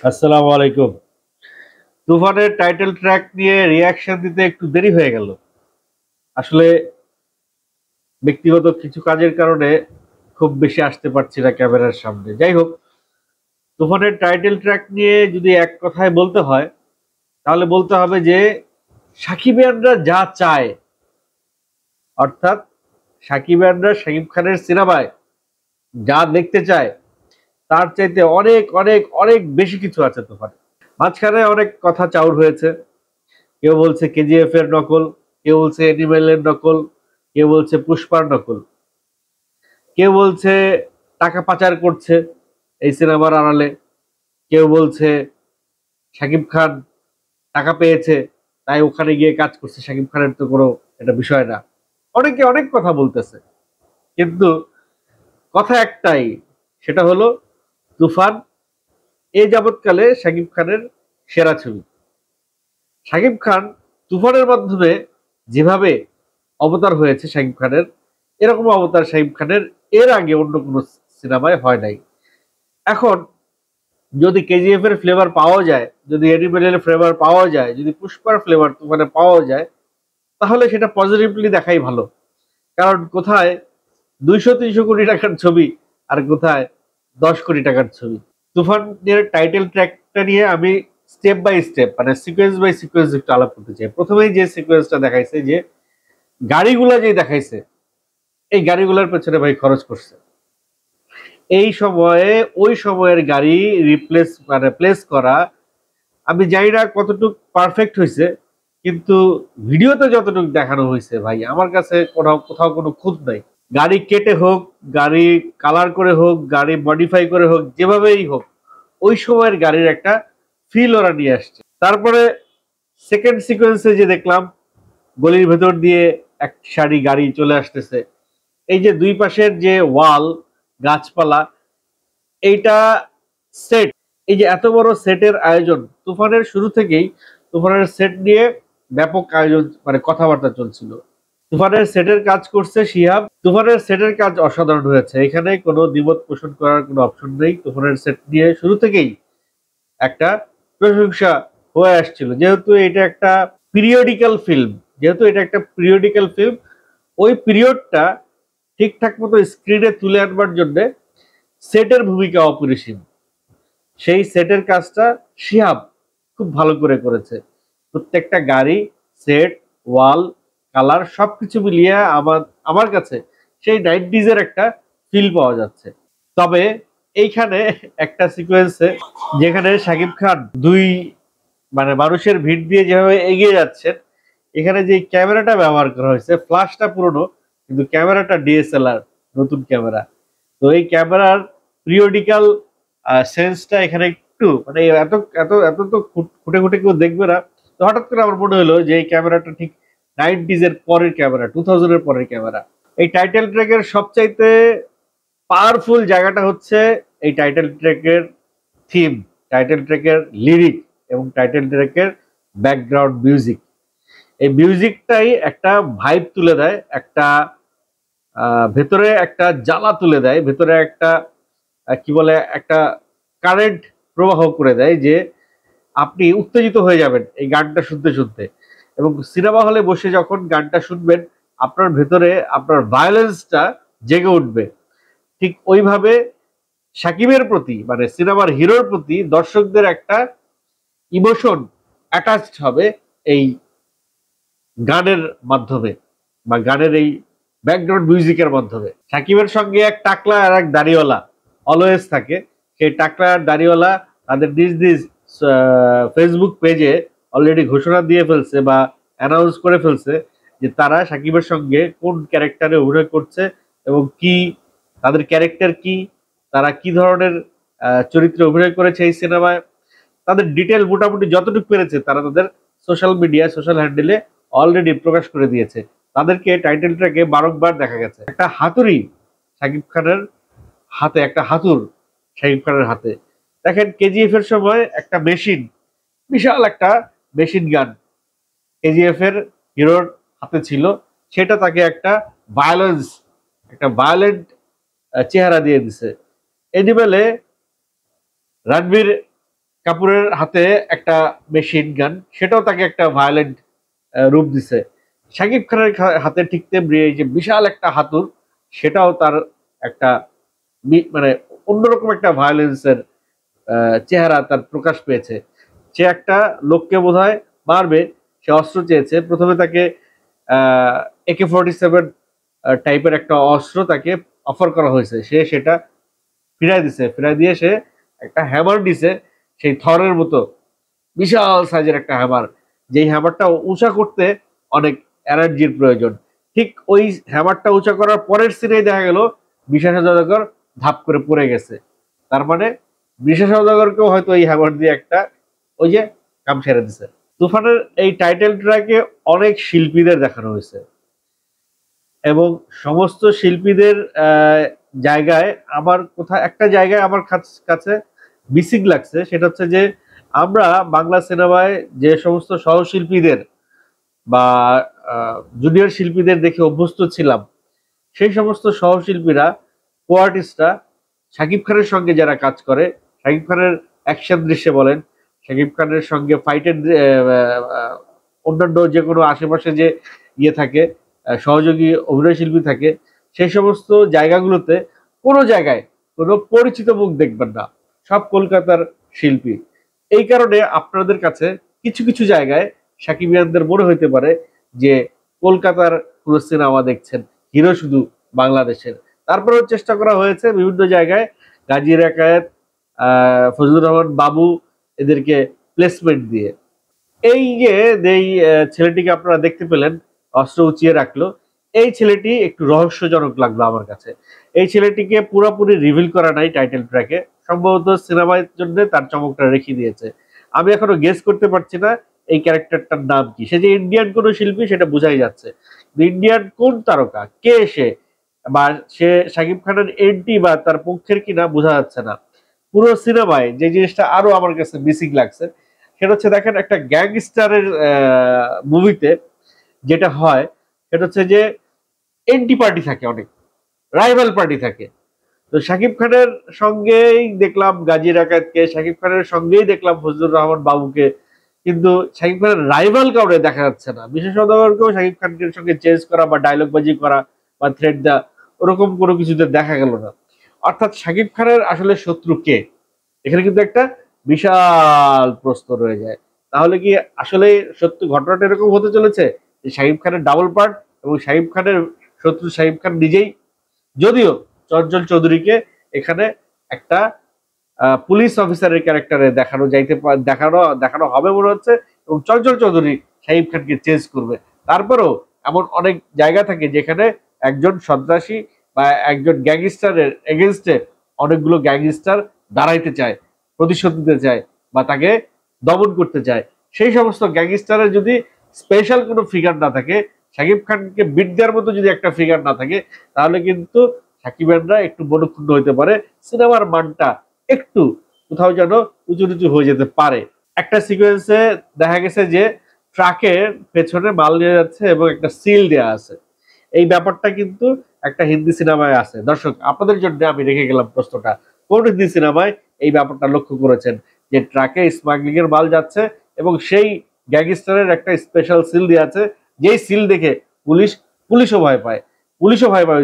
আসসালামু আলাইকুম। তুফানের টাইটেল ট্র্যাক নিয়ে রিয়াকশন দিতে একটু দেরি হয়ে গেল। আসলে ব্যক্তিগত কিছু কাজের কারণে খুব বেশি আসতে পারছি না ক্যামেরার সামনে। যাই হোক, তুফানের টাইটেল ট্র্যাক নিয়ে যদি এক কথায় বলতে হয়, তাহলে বলতে হবে যে সাকিবিয়ানরা যা চায়, অর্থাৎ সাকিবিয়ানরা শাকিব খানের সিনেমায় যা দেখতে চায়, তার চাইতে অনেক অনেক অনেক বেশি কিছু আছে তুফানে। মাঝখানে অনেক কথা চাউর হয়েছে। কেউ বলছে কেজিএফ এর নকল, কেউ বলছে এনিমেলের নকল, কেউ বলছে পুষ্পার নকল, কেউ বলছে টাকা পাচার করছে এই সিনেমার আড়ালে, কেউ বলছে শাকিব খান টাকা পেয়েছে তাই ওখানে গিয়ে কাজ করছে, শাকিব খানের তো কোনো এটা বিষয় না। অনেকে অনেক কথা বলতেছে, কিন্তু কথা একটাই, সেটা হলো তুফান এই যাবৎকালে শাকিব খানের সেরা ছবি। শাকিব খান তুফানের মাধ্যমে যেভাবে অবতার হয়েছে শাকিব খানের, এরকম অবতার শাকিব খানের এর আগে অন্য কোনো সিনেমায় হয় নাই। এখন যদি কেজিএফ এর ফ্লেভার পাওয়া যায়, যদি এনিমেলের ফ্লেভার পাওয়া যায়, যদি পুষ্পার ফ্লেভার তুফানে পাওয়া যায়, তাহলে সেটা পজিটিভলি দেখাই ভালো। কারণ কোথায় 200-300 কোটি টাকার ছবি, আর কোথায় 10 কোটি টাকার ছবি। তুফানের টাইটেল ট্র্যাকটা নিয়ে আমি স্টেপ বাই স্টেপ, মানে সিকোয়েন্স বাই সিকোয়েন্স একটু আলাপ করতে চাই। প্রথমেই যে সিকোয়েন্সটা দেখাইছে, যে গাড়িগুলা যে দেখাইছে, এই গাড়িগুলোর পেছনে ভাই খরচ করছে। এই সময়ে ওই সময়ের গাড়ি রিপ্লেস মানে প্লেস করা, আমি জানি না কতটুকু পারফেক্ট হয়েছে, কিন্তু ভিডিওতে যতটুকু দেখানো হয়েছে ভাই, আমার কাছে কোথাও কোথাও কোনো খুঁত নাই। গাড়ি কেটে হোক, গাড়ি কালার করে হোক, গাড়ি মডিফাই করে হোক, যেভাবেই হোক, ওই সময়ের গাড়ির একটা ফিল ওরা নিয়ে আসছে। তারপরে সেকেন্ড সিকোয়েন্সে যে দেখলাম গলির ভেতর দিয়ে এক সারি গাড়ি চলে আসতেছে, এই যে দুই পাশের যে ওয়াল, গাছপালা, এইটা সেট। এই যে এত বড় সেটের আয়োজন, তুফানের শুরু থেকেই তুফানের সেট নিয়ে ব্যাপক আয়োজন, মানে কথাবার্তা চলছিল। তুফানের সেটের কাজ করছে শিহাব। তুফানের সেটের কাজ অসাধারণ হয়েছে, এখানে কোনো দ্বিমত পোষণ করার কোনো অপশন নেই। তুফানের সেট নিয়ে শুরু থেকেই একটা প্রশংসা হয়ে আসছিল, যেহেতু এটা একটা পিরিয়ডিক্যাল ফিল্ম। ওই পিরিয়ডটা ঠিকঠাক মতো স্ক্রিনে তুলে আনবার জন্য সেটের ভূমিকা অপরিসীম। সেই সেটের কাজটা শিহাব খুব ভালো করে করেছে। প্রত্যেকটা গাড়ি, সেট, ওয়াল, কালার সবকিছু মিলিয়ে আমার আমার কাছে সেই 90s এর একটা ফিল পাওয়া যাচ্ছে। তবে এইখানে একটা সিকোয়েন্সে, যেখানে শাকিব খান দুই মানে মানুষের ভিড় দিয়ে যেভাবে এগিয়ে যাচ্ছেন, এখানে যে ক্যামেরাটা ব্যবহার করা হয়েছে, ফ্ল্যাশটা পুরনো কিন্তু ক্যামেরাটা ডিএসএলআর, নতুন ক্যামেরা। তো এই ক্যামেরার পিরিয়ডিক্যাল সেন্সটা এখানে একটু, মানে এত এত এত তো খুঁটে খুঁটে কেউ দেখবে না। তো হঠাৎ করে আমার মনে হলো যে এই ক্যামেরাটা ঠিক 90s এর পরের ক্যামেরা, 2000 এর পরের ক্যামেরা। এই টাইটেল ট্র্যাকের সবচাইতে পাওয়ারফুল জায়গাটা হচ্ছে এই টাইটেল ট্র্যাকের থিম, টাইটেল ট্র্যাকের লিরিক এবং টাইটেল ট্র্যাকের ব্যাকগ্রাউন্ড মিউজিক। এই মিউজিকটাই একটা ভাইব তুলে দেয়, একটা ভেতরে একটা জ্বালা তুলে দেয়, ভেতরে একটা কি বলে, একটা কারেন্ট প্রবাহ করে দেয়, যে আপনি উত্তেজিত হয়ে যাবেন এই গানটা শুনতে শুনতে। এবং সিনেমা হলে বসে যখন গানটা শুনবেন, আপনার ভেতরে আপনার ভায়োলেন্সটা জেগে উঠবে। ঠিক ওইভাবে সাকিবের প্রতি, মানে সিনেমার হিরোর প্রতি দর্শকদের একটা ইমোশন অ্যাটাচড হবে এই গানের মাধ্যমে, বা গানের এই ব্যাকগ্রাউন্ড মিউজিকের মাধ্যমে। সাকিবের সঙ্গে এক টাকলা আর এক দাড়িওয়ালা অলওয়েজ থাকে। সেই টাকলা আর দাড়িওয়ালা তাদের নিজ নিজ ফেসবুক পেজে অলরেডি ঘোষণা দিয়ে ফেলছে বা অ্যানাউন্স করে ফেলছে যে তারা সাকিবের সঙ্গে কোন ক্যারেক্টারে অভিনয় করছে, এবং কি তাদের ক্যারেক্টার কি, তারা কি ধরনের চরিত্রে অভিনয় করেছে এই সিনেমায়। তাদের ডিটেল মোটামুটি যতটুকু পেরেছে তারা তাদের সোশ্যাল মিডিয়া, সোশ্যাল হ্যান্ডেলে অলরেডি প্রকাশ করে দিয়েছে। তাদেরকে টাইটেল ট্র্যাকে বারংবার দেখা গেছে একটা হাতুড়ি শাকিব খানের হাতে, একটা হাতুর শাকিব খানের হাতে। দেখেন কেজিএফ এর সময় একটা মেশিন, বিশাল একটা মেশিন গান কেজিএফ এর হিরোর হাতে ছিল, সেটা তাকে একটা ভায়োলেন্স, একটা ভায়োলেন্ট চেহারা দিয়ে দিছে। এনিমেলে রণবীর কাপুরের হাতে একটা মেশিন গান, সেটাও তাকে একটা ভায়োলেন্ট রূপ দিছে। শাকিব খানের হাতে ঠিক তেমনি এই যে বিশাল একটা হাতুড়, সেটাও তার একটা মানে অন্যরকম একটা ভায়োলেন্সের চেহারা তার প্রকাশ পেয়েছে। সে একটা লোককে বোধহয় মারবে, সে অস্ত্র চেয়েছে। প্রথমে তাকে AK-47 টাইপের একটা অস্ত্র তাকে অফার করা হয়েছে, সে সেটা ফিরাই দিছে। ফিরাই দিয়ে সে একটা হ্যামার দিছে, সেই থরের মতো বিশাল সাইজের একটা হ্যামার, যেই হ্যামারটা উঁচা করতে অনেক এনার্জির প্রয়োজন। ঠিক ওই হ্যামারটা উঁচা করার পরের সিনেই দেখা গেল বিশাল সওদাগর ধাপ করে পড়ে গেছে। তার মানে বিশাল সওদাগরকেও হয়তো এই হ্যামার দিয়ে একটা ওই যে কাম ছেড়ে দিছে। তুফানের এই টাইটেল ট্র্যাকে অনেক শিল্পীদের দেখানো হয়েছে এবং সমস্ত শিল্পীদের জায়গায় আমার একটা জায়গায় আমার কাছে মিসিং লাগছে, সেটা হচ্ছে যে আমরা বাংলা সিনেমায় যে সমস্ত সহশিল্পীদের বা জুনিয়র শিল্পীদের দেখে অভ্যস্ত ছিলাম, সেই সমস্ত সহশিল্পীরা, কো আর্টিস্টরা শাকিব খানের সঙ্গে যারা কাজ করে, শাকিব খানের অ্যাকশন দৃশ্যে বলেন, শাকিব খানের সঙ্গে ফাইটের অন্যান্য যে কোনো আশেপাশে যে ইয়ে থাকে, সহযোগী অভিনয় শিল্পী থাকে, সেই সমস্ত জায়গাগুলোতে কোনো জায়গায় কোনো পরিচিত মুখ দেখবেন না, সব কলকাতার শিল্পী। এই কারণে আপনাদের কাছে কিছু কিছু জায়গায় সাকিবিয়ানদের মনে হইতে পারে যে কলকাতার পুরো সিনেমা দেখছেন, হিরো শুধু বাংলাদেশের। তারপরেও চেষ্টা করা হয়েছে বিভিন্ন জায়গায় গাজী রাকায়েত, ফজলুর রহমান বাবু এদেরকে প্লেসমেন্ট দিয়ে। এই যে ছেলেটিকে আপনারা দেখতে পেলেন অস্ত্র উঁচিয়ে রাখলো, এই ছেলেটি একটু রহস্যজনক লাগলো আমার কাছে। এই ছেলেটিকে পুরোপুরি রিভিল করা নাই টাইটেল ট্র্যাকে, সম্ভবত সিনেমার জন্য তার চমকটা রেখে দিয়েছে। আমি এখনো গেস করতে পারছি না এই ক্যারেক্টারটার নাম কি। সে যে ইন্ডিয়ান কোন শিল্পী সেটা বোঝাই যাচ্ছে, ইন্ডিয়ান কোন তারকা, কে সে, বা সে শাকিব খানের এন্টি বা তার পক্ষের কিনা বোঝা যাচ্ছে না। পুরো সিনেমায় যে জিনিসটা আরো আমার কাছে মিসিং লাগছে, সেটা হচ্ছে দেখেন একটা গ্যাংস্টারের মুভিতে যেটা হয় সেটা হচ্ছে যে এন্টি পার্টি থাকে, অনেক রাইভাল পার্টি থাকে। তো শাকিব খানের সঙ্গেই দেখলাম গাজী রাকাতকে, শাকিব খানের সঙ্গেই দেখলাম ফজলুর রহমান বাবুকে, কিন্তু শাকিব খানের রাইভাল কাউরে দেখা যাচ্ছে না। বিশেষ অদাবরকেও শাকিব খানের সঙ্গে চেঞ্জ করা বা ডায়লগ বাজি করা বা থ্রেড দেওয়া ওরকম কোনো কিছুতে দেখা গেল না। অর্থাৎ শাকিব খানের আসলে শত্রু কে, এখানে কিন্তু একটা বিশাল প্রশ্ন রয়ে যায়। তাহলে কি আসলে সত্য ঘটনাটা এরকম হতে চলেছে যে শাকিব খানের ডাবল পার্ট এবং শাকিব খানের শত্রু শাকিব খান নিজেই? যদিও চঞ্চল চৌধুরীকে এখানে একটা পুলিশ অফিসারের ক্যারেক্টারে দেখানো হবে মনে হচ্ছে, এবং চঞ্চল চৌধুরী শাকিব খানকে চেঞ্জ করবে। তারপরেও এমন অনেক জায়গা থাকে যেখানে একজন সন্ত্রাসী বা একজন গ্যাংস্টারের এগেনস্টে অনেকগুলো গ্যাংস্টার দাঁড়াইতে চায়, প্রতিশোধ নিতে চায় বা তাকে দমন করতে চায়। সেই সমস্ত গ্যাংস্টারের যদি স্পেশাল কোনো ফিগার না থাকে, শাকিব খানকে বিট দেওয়ার মতো যদি একটা ফিগার না থাকে, তাহলে কিন্তু সাকিবিয়ানরা একটু মনক্ষুণ্ণ হইতে পারে, সিনেমার মানটা একটু কোথাও যেন উঁচু নিচু হয়ে যেতে পারে। একটা সিকোয়েন্সে দেখা গেছে যে ট্রাকের পেছনে মাল নিয়ে যাচ্ছে এবং একটা সিল দেয়া আছে। এই ব্যাপারটা কিন্তু একটা হিন্দি সিনেমায় আছে। দর্শক, আপনাদের জন্য আমি রেখে গেলাম প্রশ্নটা, কোন হিন্দি সিনেমায় এই ব্যাপারটা লক্ষ্য করেছেন যে ট্রাকে স্মাগলিং এর মাল যাচ্ছে এবং সেই গ্যাংস্টারের একটা স্পেশাল সিল দেওয়া আছে, যেই সিল দেখে পুলিশও ভয় পায়, ওই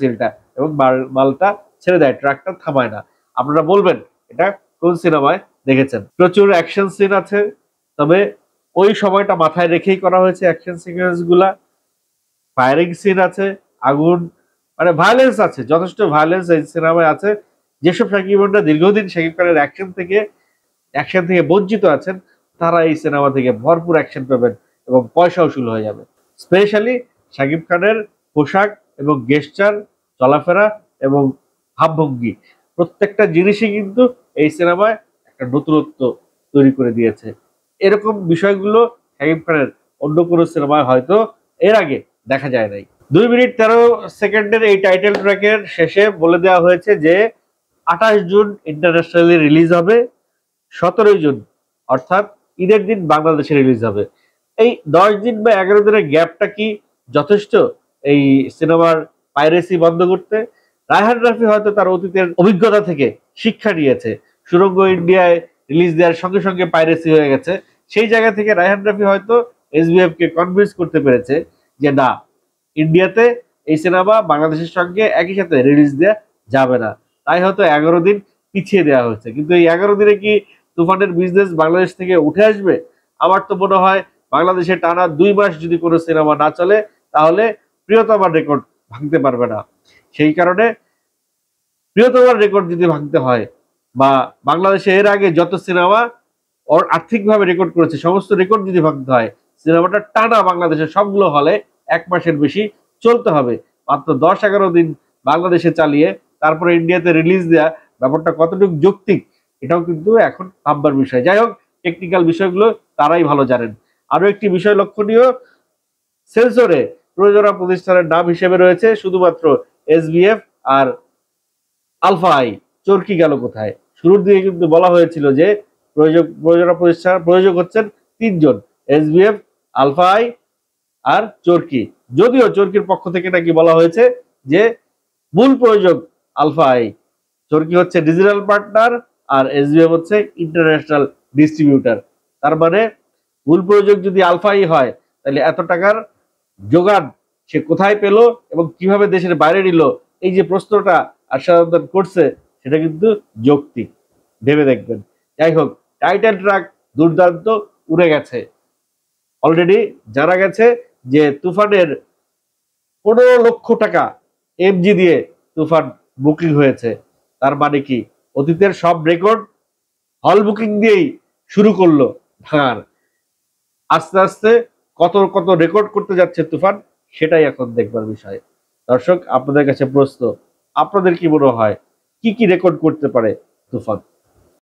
সিলটা, এবং মালটা ছেড়ে দেয়, ট্রাকটা থামায় না। আপনারা বলবেন এটা কোন সিনেমায় দেখেছেন? প্রচুর অ্যাকশন সিন আছে, তবে ওই সময়টা মাথায় রেখেই করা হয়েছে অ্যাকশন সিকোয়েন্স গুলা। ফায়ারিং সিন আছে, আগুন, মানে ভায়োলেন্স আছে, যথেষ্ট ভায়োলেন্স এই সিনেমায় আছে। যেসব সাকিবরা দীর্ঘদিন শাকিব খানের অ্যাকশন থেকে বঞ্চিত আছেন, তারা এই সিনেমা থেকে ভরপুর অ্যাকশন পাবেন এবং পয়সাও শুরু হয়ে যাবে। স্পেশালি শাকিব খানের পোশাক এবং গেস্টার, চলাফেরা এবং ভাবভঙ্গি, প্রত্যেকটা জিনিসই কিন্তু এই সিনেমায় একটা নতুনত্ব তৈরি করে দিয়েছে। এরকম বিষয়গুলো শাকিব খানের অন্য কোনো সিনেমায় হয়তো এর আগে দেখা যায় নাই। 2 মিনিট 13 সেকেন্ডের এই টাইটেল ট্র্যাকের শেষে বলে দেওয়া হয়েছে যে 28 জুন ইন্টারন্যাশনালি রিলিজ হবে, 17 জুন অর্থাৎ ঈদের দিন বাংলাদেশে রিলিজ হবে। এই 10 দিন বা 11 দিনের গ্যাপটা কি যথেষ্ট এই সিনেমার পাইরেসি বন্ধ করতে? রায়হান রাফি হয়তো তার অতীতের অভিজ্ঞতা থেকে শিক্ষা নিয়েছে। সুরঙ্গ ইন্ডিয়ায় রিলিজ দেওয়ার সঙ্গে সঙ্গে পাইরেসি হয়ে গেছে। সেই জায়গা থেকে রায়হান রাফি হয়তো এসবিএফ কে কনভিন্স করতে পেরেছে যে না, ইন্ডিয়াতে এই সিনেমা বাংলাদেশের সঙ্গে একই সাথে রিলিজ দেওয়া যাবে না, তাই হয়তো 11 দিন পিছিয়ে দেওয়া হয়েছে। কিন্তু এই 11 দিনে কি তুফানের বিজনেস বাংলাদেশ থেকে উঠে আসবে? আমার তো মনে হয় বাংলাদেশে টানা 2 মাস যদি কোনো সিনেমা না চলে তাহলে প্রিয়তমার রেকর্ড ভাঙতে পারবে না। সেই কারণে প্রিয়তমার রেকর্ড যদি ভাঙতে হয়, বা বাংলাদেশে এর আগে যত সিনেমা ওর আর্থিকভাবে রেকর্ড করেছে সমস্ত রেকর্ড যদি ভাঙতে হয়, সিনেমাটা টানা বাংলাদেশের সবগুলো হলে 1 মাসের বেশি চলতে হবে। মাত্র 10-11 দিন বাংলাদেশে চালিয়ে তারপরে ইন্ডিয়াতে রিলিজ দেয়া, ব্যাপারটা কতটুকু যৌক্তিক এটাও কিন্তু এখন ভাববার বিষয়। যাই হোক, টেকনিক্যাল বিষয়গুলো তারাই ভালো জানেন। আরো একটি বিষয় লক্ষণীয়, সেন্সরে প্রযোজনা প্রতিষ্ঠানের নাম হিসেবে রয়েছে শুধুমাত্র এসবিএফ আর আলফা আই। চরকি গেল কোথায়? শুরুর দিকে কিন্তু বলা হয়েছিল যে প্রযোজনা প্রতিষ্ঠান প্রযোজক হচ্ছেন 3 জন, এসবিএফ, আলফা আই আর চরকি। যদিও চরকির পক্ষ থেকে নাকি বলা হয়েছে যে মূল প্রযোজক আলফা আই, চরকি হচ্ছে ডিজিটাল পার্টনার আর এসবিএফ হচ্ছে ইন্টারন্যাশনাল ডিস্ট্রিবিউটার। তার মানে মূল প্রযোজক যদি আলফা আই হয় তাহলে এত টাকার যোগান সে কোথায় পেল এবং কিভাবে দেশের বাইরে নিল, এই যে প্রশ্নটা আশাদন করছে সেটা কিন্তু যৌক্তিক, ভেবে দেখবেন। যাই হোক, টাইটান ট্রাক দুর্দান্ত উড়ে গেছে। অলরেডি জানা গেছে যে তুফানের 15 লক্ষ টাকা এমজি দিয়ে তুফান বুকিং হয়েছে। তার মানে কি অতীতের সব রেকর্ড হল বুকিং দিয়েই শুরু করলো ভাঙার। আস্তে আস্তে কত কত রেকর্ড করতে যাচ্ছে তুফান, সেটাই এখন দেখবার বিষয়। দর্শক, আপনাদের কাছে প্রশ্ন, আপনাদের কি মনে হয় কি কি রেকর্ড করতে পারে তুফান?